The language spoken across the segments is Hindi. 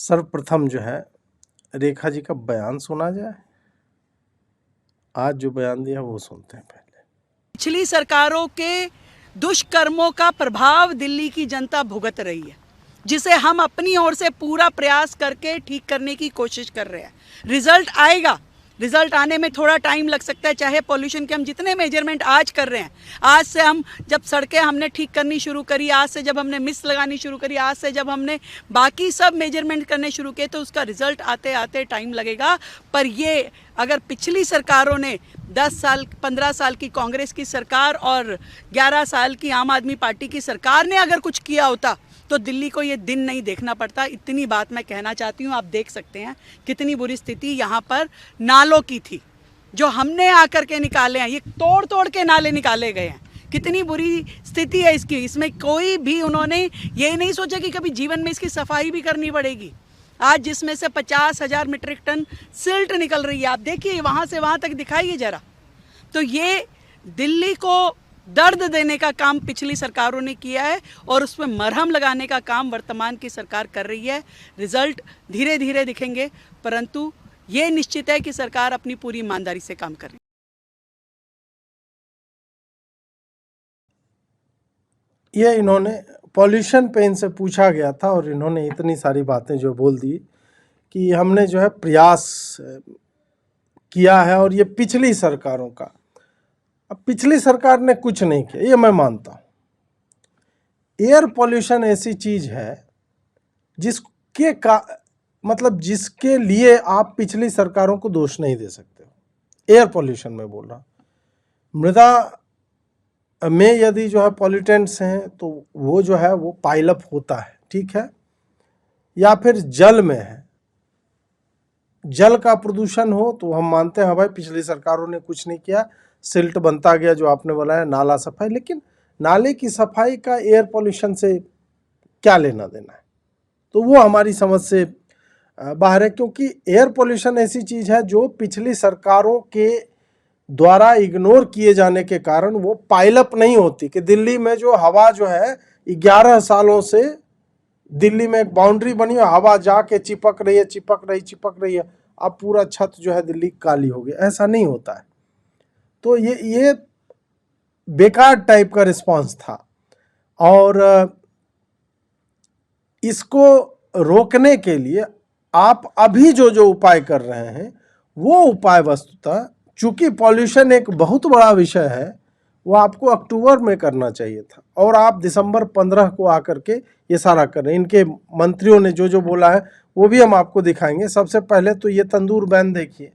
सर्वप्रथम जो है रेखा जी का बयान सुना जाए। आज जो बयान दिया वो सुनते हैं पहले। पिछली सरकारों के दुष्कर्मों का प्रभाव दिल्ली की जनता भुगत रही है, जिसे हम अपनी ओर से पूरा प्रयास करके ठीक करने की कोशिश कर रहे हैं। रिजल्ट आएगा, रिजल्ट आने में थोड़ा टाइम लग सकता है। चाहे पॉल्यूशन के हम जितने मेजरमेंट आज कर रहे हैं, आज से हम जब सड़कें हमने ठीक करनी शुरू करी, आज से जब हमने मिस लगानी शुरू करी, आज से जब हमने बाकी सब मेजरमेंट करने शुरू किए, तो उसका रिजल्ट आते आते टाइम लगेगा। पर ये अगर पिछली सरकारों ने 10 साल 15 साल की कांग्रेस की सरकार और 11 साल की आम आदमी पार्टी की सरकार ने अगर कुछ किया होता तो दिल्ली को ये दिन नहीं देखना पड़ता। इतनी बात मैं कहना चाहती हूँ। आप देख सकते हैं कितनी बुरी स्थिति यहाँ पर नालों की थी, जो हमने आकर के निकाले हैं। ये तोड़ तोड़ के नाले निकाले गए हैं। कितनी बुरी स्थिति है इसकी। इसमें कोई भी उन्होंने ये नहीं सोचा कि कभी जीवन में इसकी सफाई भी करनी पड़ेगी। आज जिसमें से 50,000 मीट्रिक टन सिल्ट निकल रही है, आप देखिए वहाँ से वहाँ तक दिखाइए जरा। तो ये दिल्ली को दर्द देने का काम पिछली सरकारों ने किया है और उसमें मरहम लगाने का काम वर्तमान की सरकार कर रही है। रिजल्ट धीरे धीरे दिखेंगे, परंतु ये निश्चित है कि सरकार अपनी पूरी ईमानदारी से काम कर रही है। ये इन्होंने पॉल्यूशन पे इनसे पूछा गया था और इन्होंने इतनी सारी बातें जो बोल दी कि हमने जो है प्रयास किया है और ये पिछली सरकारों का। अब पिछली सरकार ने कुछ नहीं किया, ये मैं मानता हूँ। एयर पॉल्यूशन ऐसी चीज है जिसके लिए आप पिछली सरकारों को दोष नहीं दे सकते हो। एयर पॉल्यूशन में बोल रहा हूँ। मृदा में यदि जो है पॉल्यूटेंट्स हैं तो वो जो है वो पाइलअप होता है, ठीक है, या फिर जल में है, जल का प्रदूषण हो तो हम मानते हैं भाई पिछली सरकारों ने कुछ नहीं किया, सिल्ट बनता गया जो आपने बोला है, नाला सफाई। लेकिन नाले की सफाई का एयर पॉल्यूशन से क्या लेना देना है, तो वो हमारी समझ से बाहर है। क्योंकि एयर पॉल्यूशन ऐसी चीज है जो पिछली सरकारों के द्वारा इग्नोर किए जाने के कारण वो पाइलअप नहीं होती। कि दिल्ली में जो हवा जो है 11 सालों से दिल्ली में एक बाउंड्री बनी है, हवा जाके चिपक रही है, अब पूरा छत जो है दिल्ली काली हो गई, ऐसा नहीं होता है। तो ये बेकार टाइप का रिस्पांस था और इसको रोकने के लिए आप अभी जो उपाय कर रहे हैं वो उपाय वस्तुतः, चूंकि पॉल्यूशन एक बहुत बड़ा विषय है, वो आपको अक्टूबर में करना चाहिए था और आप दिसंबर 15 को आकर के ये सारा कर रहे हैं। इनके मंत्रियों ने जो बोला है वो भी हम आपको दिखाएंगे। सबसे पहले तो ये तंदूर बैन देखिए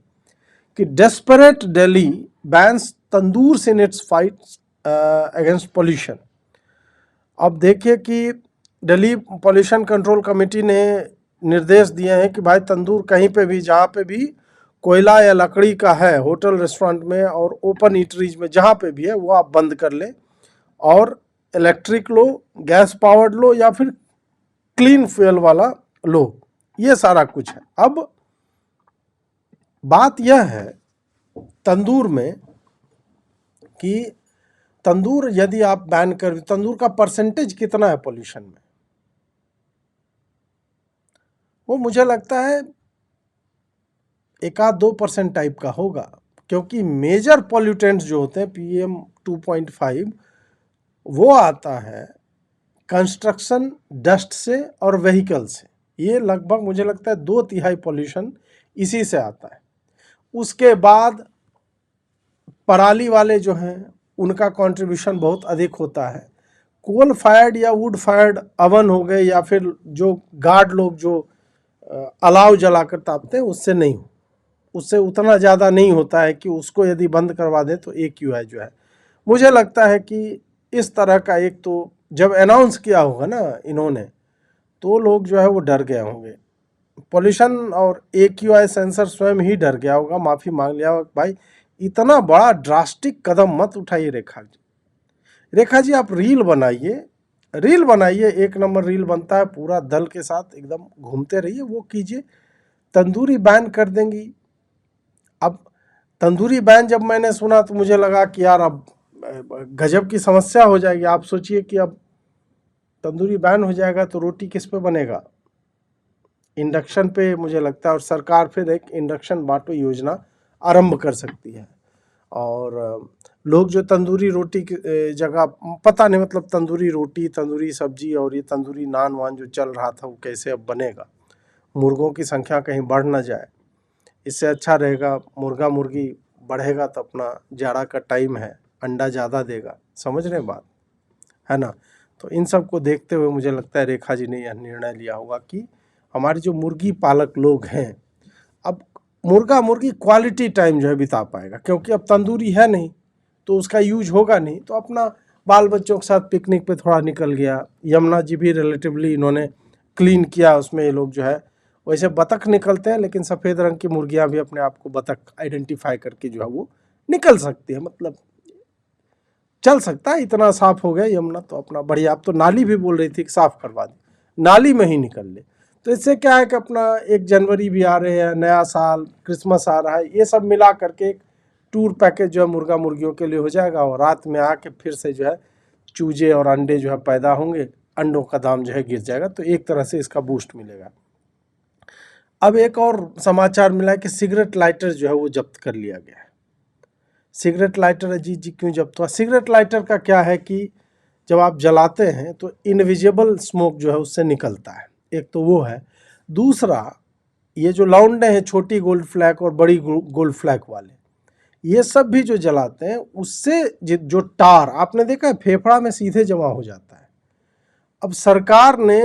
कि desperate Delhi bans tandoor in its fight against pollution. अब देखिए कि दिल्ली पॉल्यूशन कंट्रोल कमेटी ने निर्देश दिए हैं कि भाई तंदूर कहीं पे भी, जहाँ पे भी कोयला या लकड़ी का है, होटल रेस्टोरेंट में और ओपन ईटरीज में जहाँ पे भी है, वो आप बंद कर लें और इलेक्ट्रिक लो, गैस पावर्ड लो या फिर क्लीन फ्यूल वाला लो। ये सारा कुछ है। अब बात यह है तंदूर में कि तंदूर यदि आप बैन कर, तंदूर का परसेंटेज कितना है पॉल्यूशन में, वो मुझे लगता है 1-2% टाइप का होगा। क्योंकि मेजर पॉल्यूटेंट्स जो होते हैं PM 2.5 वो आता है कंस्ट्रक्शन डस्ट से और व्हीकल से। ये लगभग मुझे लगता है 2/3 पॉल्यूशन इसी से आता है। उसके बाद पराली वाले जो हैं उनका कंट्रीब्यूशन बहुत अधिक होता है। कोल फायर्ड या वुड फायर्ड अवन हो गए या फिर जो गार्ड लोग जो अलाव जलाकर तापते हैं उससे नहीं, उससे उतना ज़्यादा नहीं होता है कि उसको यदि बंद करवा दें तो AQI जो है। मुझे लगता है कि इस तरह का एक तो जब अनाउंस किया होगा ना इन्होंने, तो लोग जो है वो डर गए होंगे। पॉल्यूशन और AQI सेंसर स्वयं ही डर गया होगा, माफ़ी मांग लिया होगा, भाई इतना बड़ा ड्रास्टिक कदम मत उठाइए रेखा जी। रेखा जी आप रील बनाइए, 1 नंबर रील बनता है, पूरा दल के साथ एकदम घूमते रहिए, वो कीजिए। तंदूरी बैन कर देंगी। अब तंदूरी बैन जब मैंने सुना तो मुझे लगा कि यार अब गजब की समस्या हो जाएगी। आप सोचिए कि अब तंदूरी बैन हो जाएगा तो रोटी किस पे बनेगा, इंडक्शन पे मुझे लगता है, और सरकार फिर एक इंडक्शन बांटो योजना आरंभ कर सकती है। और लोग जो तंदूरी रोटी की जगह, पता नहीं मतलब तंदूरी रोटी, तंदूरी सब्जी और ये तंदूरी नान वान जो चल रहा था वो कैसे अब बनेगा। मुर्गों की संख्या कहीं बढ़ ना जाए, इससे अच्छा रहेगा मुर्गा मुर्गी बढ़ेगा तो अपना जाड़ा का टाइम है, अंडा ज़्यादा देगा। समझ रहे हैं बात, है ना। तो इन सब को देखते हुए मुझे लगता है रेखा जी ने यह निर्णय लिया होगा कि हमारे जो मुर्गी पालक लोग हैं, अब मुर्गा मुर्गी क्वालिटी टाइम जो है बिता पाएगा, क्योंकि अब तंदूरी है नहीं तो उसका यूज होगा नहीं, तो अपना बाल बच्चों के साथ पिकनिक पे थोड़ा निकल गया। यमुना जी भी रिलेटिवली इन्होंने क्लीन किया, उसमें ये लोग जो है, वैसे बतख निकलते हैं लेकिन सफ़ेद रंग की मुर्गियां भी अपने आप को बतख आइडेंटिफाई करके जो है वो निकल सकती है, मतलब चल सकता है। इतना साफ हो गया यमुना तो अपना बढ़िया। आप तो नाली भी बोल रही थी कि साफ करवा दी, नाली में ही निकल ले। तो इससे क्या है कि अपना 1 जनवरी भी आ रहे हैं, नया साल, क्रिसमस आ रहा है, ये सब मिला करके एक टूर पैकेज जो है मुर्गा मुर्गियों के लिए हो जाएगा। और रात में आके फिर से जो है चूजे और अंडे जो है पैदा होंगे, अंडों का दाम जो है गिर जाएगा, तो एक तरह से इसका बूस्ट मिलेगा। अब एक और समाचार मिला है कि सिगरेट लाइटर जो है वो जब्त कर लिया गया है। सिगरेट लाइटर अजीत जी क्यों जब्त हुआ? सिगरेट लाइटर का क्या है कि जब आप जलाते हैं तो इनविजिबल स्मोक जो है उससे निकलता है, एक तो वो है। दूसरा, ये जो लौंडे हैं छोटी गोल्ड फ्लैग और बड़ी गोल्ड फ्लैग वाले, ये सब भी जो जलाते हैं उससे जो टार आपने देखा है फेफड़ा में सीधे जमा हो जाता है। अब सरकार ने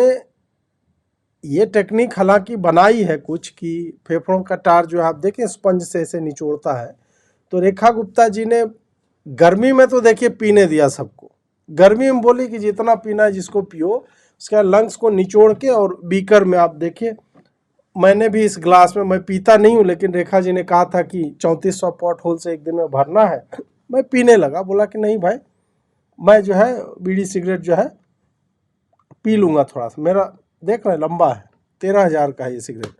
ये टेक्निक हालांकि बनाई है कुछ कि फेफड़ों का टार जो आप देखें स्पंज से ऐसे निचोड़ता है। तो रेखा गुप्ता जी ने गर्मी में तो देखिए पीने दिया सबको, गर्मी में बोली कि जितना पीना है जिसको पियो, उसके बाद लंग्स को निचोड़ के और बीकर में आप देखिए, मैंने भी इस ग्लास में, मैं पीता नहीं हूँ लेकिन रेखा जी ने कहा था कि 3400 पॉट होल से एक दिन में भरना है, मैं पीने लगा। बोला कि नहीं भाई, मैं जो है बीड़ी सिगरेट जो है पी लूँगा थोड़ा सा, मेरा देख रहे लंबा है, 13,000 का है ये सिगरेट।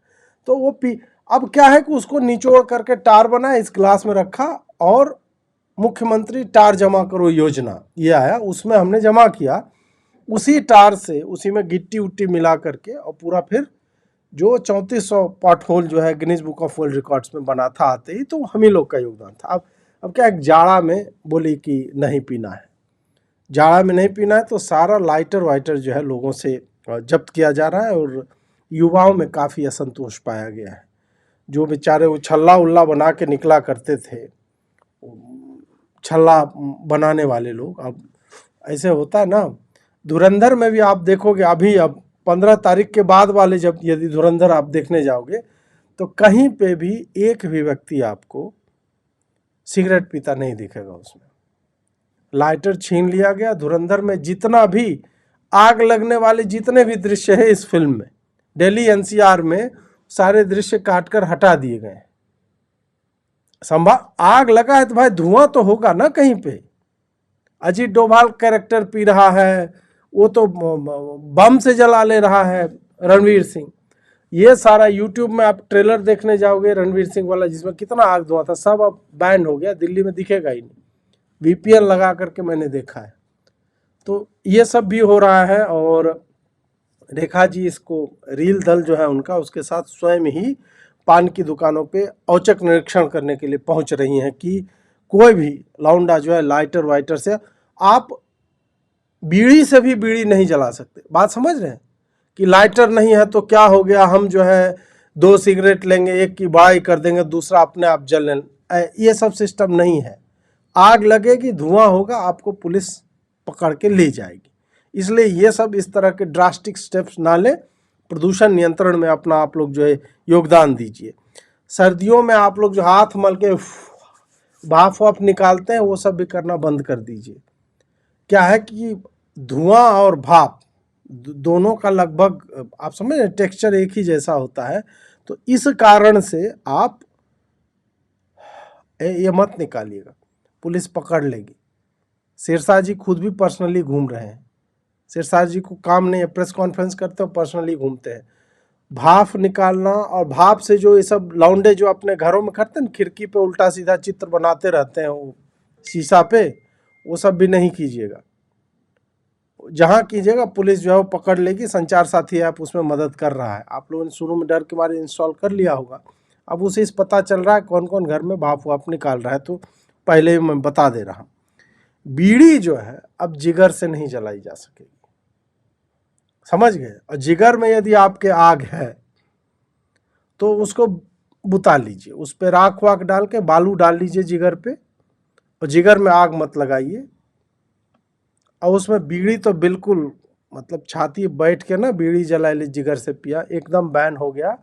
तो वो पी, अब क्या है कि उसको निचोड़ करके टार बना, इस ग्लास में रखा, और मुख्यमंत्री टार जमा करो योजना ये आया, उसमें हमने जमा किया। उसी टार से, उसी में गिट्टी उट्टी मिला करके, और पूरा फिर जो 3400 पॉट होल जो है Guinness book of world records में बना था आते ही, तो हम ही लोग का योगदान था। अब क्या है, जाड़ा में बोली कि नहीं पीना है, जाड़ा में नहीं पीना है, तो सारा लाइटर वाइटर जो है लोगों से जब्त किया जा रहा है। और युवाओं में काफ़ी असंतोष पाया गया है। जो बेचारे वो छल्ला उल्ला बना के निकला करते थे, छल्ला बनाने वाले लोग, अब ऐसे होता है ना। धुरंधर में भी आप देखोगे अभी, अब 15 तारीख के बाद वाले जब यदि धुरंधर आप देखने जाओगे तो कहीं पे भी एक भी व्यक्ति आपको सिगरेट पीता नहीं दिखेगा उसमें। लाइटर छीन लिया गया। धुरंधर में जितना भी आग लगने वाले जितने भी दृश्य है इस फिल्म में, दिल्ली एनसीआर में सारे दृश्य काटकर हटा दिए गए। आग लगा है तो भाई धुआं तो होगा ना कहीं पे। अजीत डोभाल कैरेक्टर पी रहा है, वो तो बम से जला ले रहा है रणवीर सिंह। ये सारा यूट्यूब में आप ट्रेलर देखने जाओगे रणवीर सिंह वाला, जिसमें कितना आग धुआं था, सब अब बैन हो गया, दिल्ली में दिखेगा ही नहीं। वीपीएन लगा करके मैंने देखा है। तो ये सब भी हो रहा है। और रेखा जी इसको रील दल जो है उनका, उसके साथ स्वयं ही पान की दुकानों पे औचक निरीक्षण करने के लिए पहुंच रही हैं कि कोई भी लौंडा जो है लाइटर वाइटर से, आप बीड़ी से भी बीड़ी नहीं जला सकते। बात समझ रहे हैं कि लाइटर नहीं है तो क्या हो गया, हम जो है 2 सिगरेट लेंगे, एक की बड़ाई कर देंगे, दूसरा अपने आप जलने, ये सब सिस्टम नहीं है। आग लगेगी, धुआं होगा, आपको पुलिस पकड़ के ले जाएगी। इसलिए ये सब इस तरह के ड्रास्टिक स्टेप्स ना लें। प्रदूषण नियंत्रण में अपना आप लोग जो है योगदान दीजिए। सर्दियों में आप लोग जो हाथ मल के भाप वाप निकालते हैं वो सब भी करना बंद कर दीजिए। क्या है कि धुआं और भाप दोनों का लगभग आप समझ रहे टेक्सचर एक ही जैसा होता है। तो इस कारण से आप ये मत निकालिएगा, पुलिस पकड़ लेगी। सिरसा जी खुद भी पर्सनली घूम रहे हैं। सिरसा जी को काम नहीं है, प्रेस कॉन्फ्रेंस करते हो पर्सनली घूमते हैं। भाप निकालना और भाप से जो ये सब लौंडे जो अपने घरों में करते हैं, खिड़की पे उल्टा सीधा चित्र बनाते रहते हैं वो शीशा पे, वो सब भी नहीं कीजिएगा। जहाँ कीजिएगा पुलिस जो है वो पकड़ लेगी। संचार साथी ऐप उसमें मदद कर रहा है। आप लोगों ने शुरू में डर के मारे इंस्टॉल कर लिया होगा, अब उसे इस पता चल रहा है कौन कौन घर में भाप वाप निकाल रहा है, तो पहले ही मैं बता दे रहा हूँ। बीड़ी जो है अब जिगर से नहीं जलाई जा सकेगी, समझ गए। और जिगर में यदि आपके आग है तो उसको बुता लीजिए, उस पर राख वाख डाल के बालू डाल लीजिए जिगर पे, और जिगर में आग मत लगाइए। और उसमें बीड़ी तो बिल्कुल मतलब छाती बैठ के ना बीड़ी जला ली, जिगर से पिया, एकदम बैन हो गया।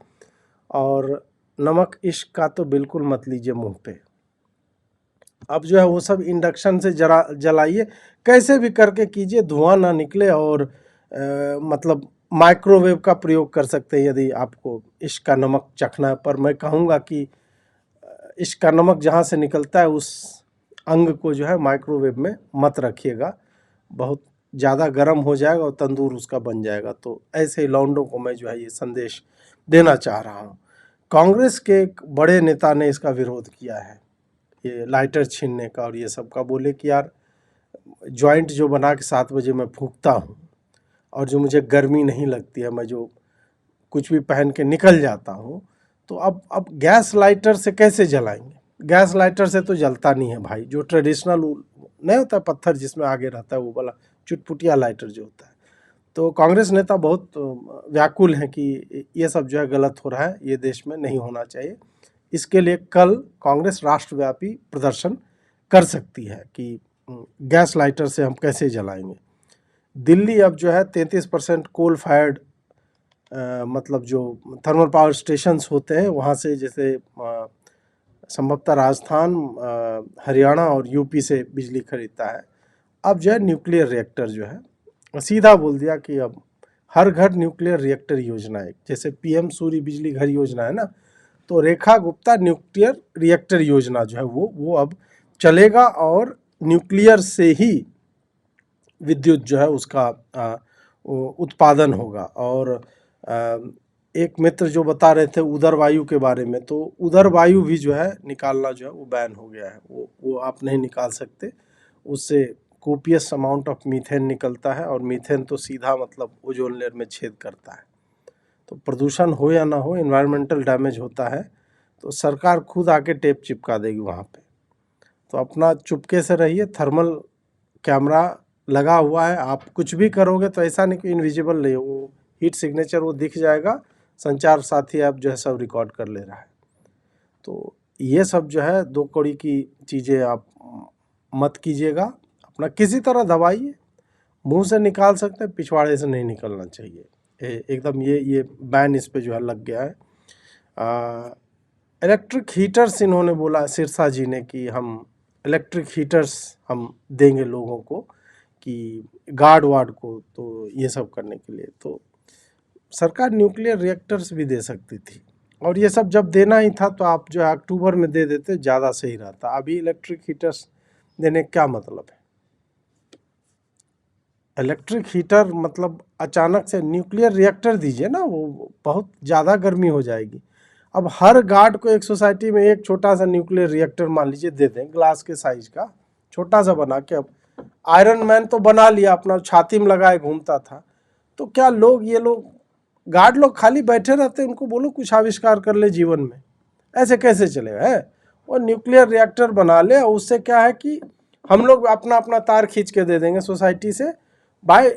और नमक इश्क का तो बिल्कुल मत लीजिए मुंह पे। अब जो है वो सब इंडक्शन से जलाइए, कैसे भी करके कीजिए, धुआं ना निकले। और मतलब माइक्रोवेव का प्रयोग कर सकते हैं यदि आपको इश्क का नमक चखना है। पर मैं कहूँगा कि इश्क का नमक जहाँ से निकलता है उस अंग को जो है माइक्रोवेव में मत रखिएगा, बहुत ज़्यादा गर्म हो जाएगा और तंदूर उसका बन जाएगा। तो ऐसे लौंडों को मैं जो है ये संदेश देना चाह रहा हूँ। कांग्रेस के एक बड़े नेता ने इसका विरोध किया है, ये लाइटर छीनने का और ये सब का। बोले कि यार जॉइंट जो बना के 7 बजे मैं फूंकता हूँ और जो मुझे गर्मी नहीं लगती है, मैं जो कुछ भी पहन के निकल जाता हूँ, तो अब गैस लाइटर से कैसे जलाएंगे? गैस लाइटर से तो जलता नहीं है भाई। जो ट्रेडिशनल नहीं होता पत्थर जिसमें आगे रहता है वो वाला चुटपुटिया लाइटर जो होता है। तो कांग्रेस नेता बहुत व्याकुल हैं कि ये सब जो है गलत हो रहा है, ये देश में नहीं होना चाहिए। इसके लिए कल कांग्रेस राष्ट्रव्यापी प्रदर्शन कर सकती है कि गैस लाइटर से हम कैसे जलाएंगे। दिल्ली अब जो है 33% कोल फायर्ड मतलब जो थर्मल पावर स्टेशंस होते हैं वहाँ से, जैसे संभवतः राजस्थान, हरियाणा और यूपी से बिजली खरीदता है। अब जो है न्यूक्लियर रिएक्टर जो है सीधा बोल दिया कि अब हर घर न्यूक्लियर रिएक्टर योजना है। जैसे पीएम सूर्य बिजली घर योजना है ना, तो रेखा गुप्ता न्यूक्लियर रिएक्टर योजना जो है वो अब चलेगा और न्यूक्लियर से ही विद्युत जो है उसका उत्पादन होगा। और एक मित्र जो बता रहे थे उदर वायु के बारे में, तो उदर वायु भी जो है निकालना जो है वो बैन हो गया है। वो आप नहीं निकाल सकते, उससे कोपियस अमाउंट ऑफ मीथेन निकलता है और मीथेन तो सीधा मतलब ओजोन लेयर में छेद करता है। तो प्रदूषण हो या ना हो, एनवायरमेंटल डैमेज होता है तो सरकार खुद आके टेप चिपका देगी वहाँ पे। तो अपना चुपके से रहिए, थर्मल कैमरा लगा हुआ है, आप कुछ भी करोगे तो ऐसा नहीं कि इनविजिबल नहीं, वो हीट सिग्नेचर वो दिख जाएगा। संचार साथी ऐप जो है सब रिकॉर्ड कर ले रहा है। तो ये सब जो है 2 कौड़ी की चीज़ें आप मत कीजिएगा, अपना किसी तरह दबाइए। मुंह से निकाल सकते हैं, पिछवाड़े से नहीं निकलना चाहिए एकदम। ये बैन इस पे जो है लग गया है। इलेक्ट्रिक हीटर्स इन्होंने बोला सिरसा जी ने कि हम इलेक्ट्रिक हीटर्स हम देंगे लोगों को, कि गार्ड वार्ड को, तो ये सब करने के लिए तो सरकार न्यूक्लियर रिएक्टर्स भी दे सकती थी। और ये सब जब देना ही था तो आप जो है अक्टूबर में दे देते, ज़्यादा सही रहता। अभी इलेक्ट्रिक हीटर्स देने का क्या मतलब है? इलेक्ट्रिक हीटर मतलब अचानक से न्यूक्लियर रिएक्टर दीजिए ना, वो बहुत ज़्यादा गर्मी हो जाएगी। अब हर गार्ड को एक सोसाइटी में एक छोटा सा न्यूक्लियर रिएक्टर मान लीजिए दे दें, ग्लास के साइज का छोटा सा बना के। अब आयरन मैन तो बना लिया, अपना छाती में लगाए घूमता था, तो क्या ये लोग गार्ड लोग खाली बैठे रहते? उनको बोलो कुछ आविष्कार कर ले जीवन में, ऐसे कैसे चलेगा है? वो न्यूक्लियर रिएक्टर बना ले, और उससे क्या है कि हम लोग अपना अपना तार खींच के दे देंगे सोसाइटी से भाई,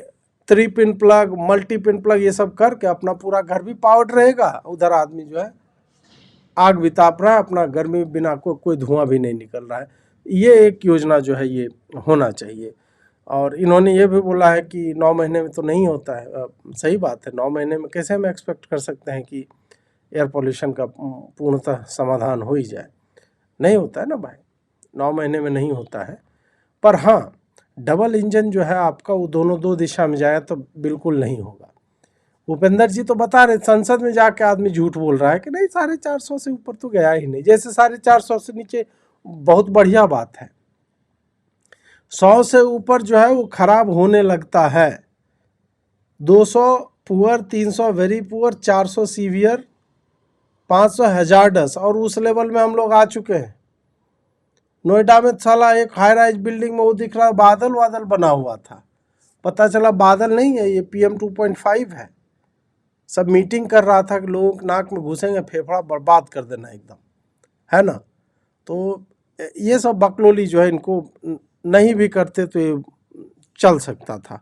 3 pin plug, multi pin plug ये सब करके अपना पूरा घर भी पावर्ड रहेगा। उधर आदमी जो है आग भी ताप रहा है, अपना गर्मी बिना कोई धुआं भी नहीं निकल रहा है। ये एक योजना जो है ये होना चाहिए। और इन्होंने ये भी बोला है कि 9 महीने में तो नहीं होता है। सही बात है, 9 महीने में कैसे हम एक्सपेक्ट कर सकते हैं कि एयर पोल्यूशन का पूर्णतः समाधान हो ही जाए? नहीं होता है ना भाई, 9 महीने में नहीं होता है। पर हाँ, डबल इंजन जो है आपका वो दोनों 2 दिशा में जाए तो बिल्कुल नहीं होगा। भूपेंद्र जी तो बता रहे, संसद में जाके आदमी झूठ बोल रहा है कि नहीं 450 से ऊपर तो गया ही नहीं। जैसे 450 से नीचे बहुत बढ़िया बात है, 100 से ऊपर जो है वो खराब होने लगता है। 200 poor, 300 very poor, 400 severe, 500 hazards, और उस लेवल में हम लोग आ चुके हैं। नोएडा में साला एक हाई राइज बिल्डिंग में वो दिख रहा बादल वादल बना हुआ था, पता चला बादल नहीं है, ये PM 2.5 है। सब मीटिंग कर रहा था कि लोग नाक में घुसेंगे, फेफड़ा बर्बाद कर देना एकदम, है ना। तो ये सब बकलोली जो है, इनको नहीं भी करते तो ये चल सकता था।